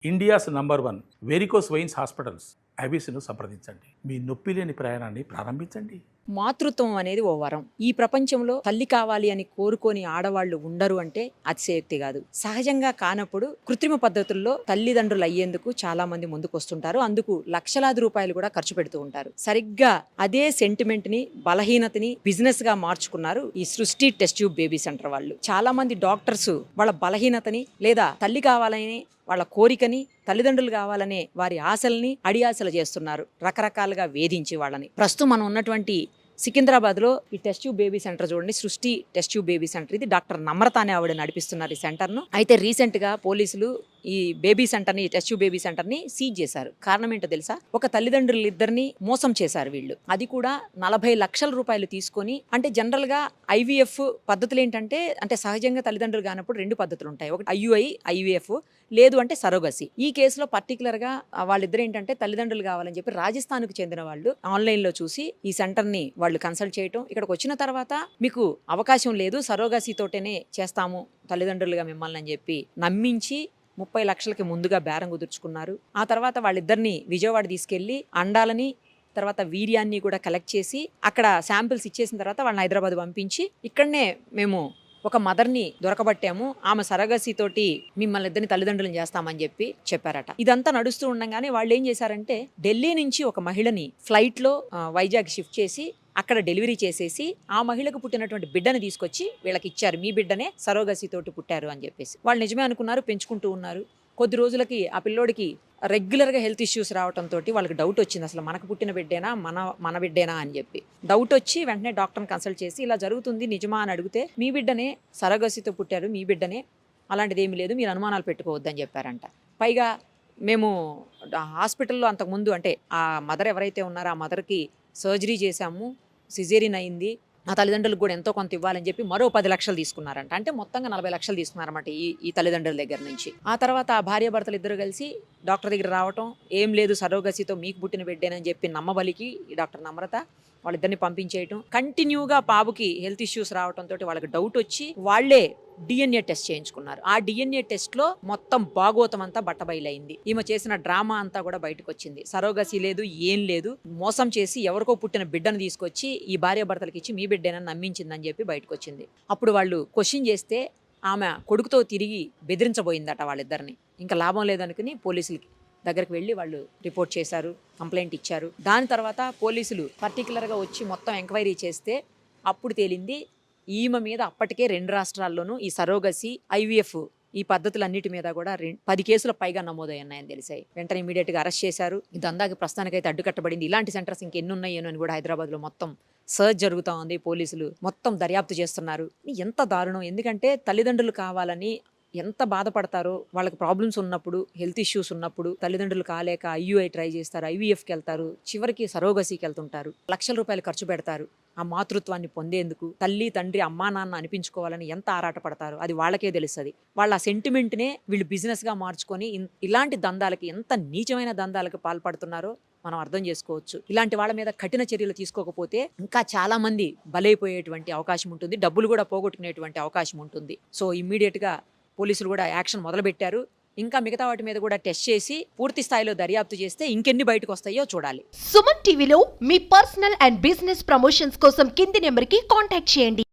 India's number 1 varicose veins hospitals ఐబీసీను సంప్రదించండి. మీ నొప్పి లేని ప్రయాణాన్ని ప్రారంభించండి. మాతృత్వం అనేది ఓ వరం. ఈ ప్రపంచంలో తల్లి కావాలి అని కోరుకొని ఆడవాళ్లు ఉండరు అంటే అతిశయోక్తి కాదు. సహజంగా కానప్పుడు కృత్రిమ పద్ధతుల్లో తల్లిదండ్రులు అయ్యేందుకు చాలా మంది ముందుకు వస్తుంటారు. అందుకు లక్షలాది రూపాయలు కూడా ఖర్చు పెడుతూ ఉంటారు. సరిగ్గా అదే సెంటిమెంట్ ని, బలహీనతని బిజినెస్ గా మార్చుకున్నారు ఈ సృష్టి టెస్ట్ ట్యూబ్ బేబీ సెంటర్ వాళ్ళు. చాలా మంది డాక్టర్స్ వాళ్ళ బలహీనతని లేదా తల్లి కావాలని వాళ్ళ కోరికని, తల్లిదండ్రులు కావాలనే వారి ఆశల్ని అడియాసలు చేస్తున్నారు, రకరకాలుగా వేధించి వాళ్ళని. ప్రస్తుతం మనం ఉన్నటువంటి సికింద్రాబాద్లో ఈ టెస్ట్ ట్యూబ్ బేబీ సెంటర్ చూడండి, సృష్టి టెస్ట్ ట్యూబ్ బేబీ సెంటర్. ఇది డాక్టర్ నమ్రత అనే ఆవిడ నడిపిస్తున్నారు ఈ సెంటర్ను. అయితే రీసెంట్గా పోలీసులు ఈ బేబీ సెంటర్ని, టెస్ట్ ట్యూబ్ బేబీ సెంటర్ని సీజ్ చేశారు. కారణం ఏంటో తెలుసా? ఒక తల్లిదండ్రులిద్దరిని మోసం చేశారు వీళ్ళు. అది కూడా 40 లక్షల రూపాయలు తీసుకొని. అంటే జనరల్గా ఐవీఎఫ్ పద్ధతులు ఏంటంటే, అంటే సహజంగా తల్లిదండ్రులు కానప్పుడు 2 పద్ధతులు ఉంటాయి. ఒకటి ఐయుఐ, ఐవీఎఫ్, లేదు అంటే సరోగసి. ఈ కేసులో పర్టికులర్గా వాళ్ళిద్దరు ఏంటంటే తల్లిదండ్రులు కావాలని చెప్పి రాజస్థాన్కు చెందిన వాళ్ళు ఆన్లైన్లో చూసి ఈ సెంటర్ని వాళ్ళు కన్సల్ట్ చేయటం. ఇక్కడికి వచ్చిన తర్వాత మీకు అవకాశం లేదు, సరోగసి తోటనే చేస్తాము తల్లిదండ్రులుగా మిమ్మల్ని అని చెప్పి నమ్మించి 30 లక్షలకి ముందుగా బేరం కుదుర్చుకున్నారు. ఆ తర్వాత వాళ్ళిద్దరిని విజయవాడ తీసుకెళ్లి అండాలని, తర్వాత వీర్యాన్ని కూడా కలెక్ట్ చేసి అక్కడ శాంపిల్స్ ఇచ్చేసిన తర్వాత వాళ్ళని హైదరాబాద్ పంపించి ఇక్కడనే మేము ఒక మదర్ని దొరకబట్టాము, ఆమె సరగసి తోటి మిమ్మల్ని ఇద్దరిని తల్లిదండ్రులను చేస్తామని చెప్పి చెప్పారట. ఇదంతా నడుస్తూ ఉండగానే వాళ్ళు ఏం చేశారంటే, ఢిల్లీ నుంచి ఒక మహిళని ఫ్లైట్లో వైజాగ్ షిఫ్ట్ చేసి అక్కడ డెలివరీ చేసేసి ఆ మహిళకు పుట్టినటువంటి బిడ్డని తీసుకొచ్చి వీళ్ళకి ఇచ్చారు. మీ బిడ్డనే సరోగసి తోటి పుట్టారు అని చెప్పేసి. వాళ్ళు నిజమే అనుకున్నారు, పెంచుకుంటూ ఉన్నారు. కొద్ది రోజులకి ఆ పిల్లోడికి రెగ్యులర్గా హెల్త్ ఇష్యూస్ రావడంతో వాళ్ళకి డౌట్ వచ్చింది, అసలు మనకు పుట్టిన బిడ్డేనా, మన బిడ్డేనా అని చెప్పి డౌట్ వచ్చి వెంటనే డాక్టర్ని కన్సల్ట్ చేసి ఇలా జరుగుతుంది నిజమా అని అడిగితే, మీ బిడ్డనే సరగసితో పుట్టారు, మీ బిడ్డనే, అలాంటిది ఏమీ లేదు, మీరు అనుమానాలు పెట్టుకోవద్దని చెప్పారంట. పైగా మేము హాస్పిటల్లో అంతకుముందు అంటే ఆ మదర్ ఎవరైతే ఉన్నారో ఆ మదర్కి సర్జరీ చేశాము, సిజేరియన్ అయింది, ఆ తల్లిదండ్రులకు కూడా ఎంతో కొంత ఇవ్వాలని చెప్పి మరో 10 లక్షలు తీసుకున్నారంట. అంటే మొత్తంగా 40 లక్షలు తీసుకున్నారన్నమాట ఈ తల్లిదండ్రుల దగ్గర నుంచి. ఆ తర్వాత ఆ భార్యాభర్తలు ఇద్దరు కలిసి డాక్టర్ దగ్గర రావటం, ఏం లేదు సరోగసితో మీకు పుట్టిన బిడ్డేనని చెప్పి నమ్మబలికి ఈ డాక్టర్ నమ్రత వాళ్ళిద్దరిని పంపించేయటం. కంటిన్యూగా బాబుకి హెల్త్ ఇష్యూస్ రావడంతో వాళ్ళకి డౌట్ వచ్చి వాళ్లే డిఎన్ఏ టెస్ట్ చేయించుకున్నారు. ఆ డిఎన్ఏ టెస్ట్లో మొత్తం భాగోతం అంతా బట్టబయలైంది. ఈమె చేసిన డ్రామా అంతా కూడా బయటకు వచ్చింది. సరోగసి లేదు, ఏం లేదు, మోసం చేసి ఎవరికో పుట్టిన బిడ్డను తీసుకొచ్చి ఈ భార్యాభర్తలకు ఇచ్చి మీ బిడ్డేనని నమ్మించిందని చెప్పి బయటకు వచ్చింది. అప్పుడు వాళ్ళు క్వశ్చన్ చేస్తే ఆమె కొడుకుతో తిరిగి బెదిరించబోయిందట వాళ్ళిద్దరిని. ఇంకా లాభం లేదనుకుని పోలీసులకి దగ్గరికి వెళ్ళి వాళ్ళు రిపోర్ట్ చేశారు, కంప్లైంట్ ఇచ్చారు. దాని తర్వాత పోలీసులు పర్టికులర్గా వచ్చి మొత్తం ఎంక్వైరీ చేస్తే అప్పుడు తేలింది, ఈమె మీద అప్పటికే 2 రాష్ట్రాల్లోనూ ఈ సరోగసి, ఐవీఎఫ్ ఈ పద్ధతులన్నిటి మీద కూడా 10 కేసుల పైగా నమోదయ్యాయని తెలిసాయి. వెంటనే ఇమీడియట్గా అరెస్ట్ చేశారు. ఇది అందాక ప్రస్తుతానికైతే అడ్డుకట్టబడింది. ఇలాంటి సెంటర్స్ ఇంకెన్ని ఉన్నాయేనో అని కూడా హైదరాబాద్లో మొత్తం సర్చ్ జరుగుతూ ఉంది. పోలీసులు మొత్తం దర్యాప్తు చేస్తున్నారు. ఎంత దారుణం! ఎందుకంటే తల్లిదండ్రులు కావాలని ఎంత బాధపడతారో, వాళ్ళకి ప్రాబ్లమ్స్ ఉన్నప్పుడు, హెల్త్ ఇష్యూస్ ఉన్నప్పుడు తల్లిదండ్రులు కాలేక ఐయుఐ ట్రై చేస్తారు, ఐవీఎఫ్కి వెళ్తారు, చివరికి సరోగసికి వెళ్తుంటారు, లక్షల రూపాయలు ఖర్చు పెడతారు ఆ మాతృత్వాన్ని పొందేందుకు. తల్లి తండ్రి అమ్మా నాన్న అనిపించుకోవాలని ఎంత ఆరాటపడతారు అది వాళ్ళకే తెలుస్తుంది. వాళ్ళ ఆ సెంటిమెంట్నే వీళ్ళు బిజినెస్గా మార్చుకొని ఇలాంటి దందాలకి, ఎంత నీచమైన దందాలకు పాల్పడుతున్నారో మనం అర్థం చేసుకోవచ్చు. ఇలాంటి వాళ్ళ మీద కఠిన చర్యలు తీసుకోకపోతే ఇంకా చాలా మంది బలైపోయేటువంటి అవకాశం ఉంటుంది, డబ్బులు కూడా పోగొట్టుకునేటువంటి అవకాశం ఉంటుంది. సో ఇమ్మీడియట్గా పోలీసులు కూడా యాక్షన్ మొదలుపెట్టారు. ఇంకా మిగతా వాటి మీద కూడా టెస్ట్ చేసి పూర్తి స్థాయిలో దర్యాప్తు చేస్తే ఇంకెన్ని బయటకు వస్తాయో చూడాలి. సుమన్ టీవీలో మీ పర్సనల్ అండ్ బిజినెస్ ప్రమోషన్స్ కోసం కింది నెంబర్కి కాంటాక్ట్ చేయండి.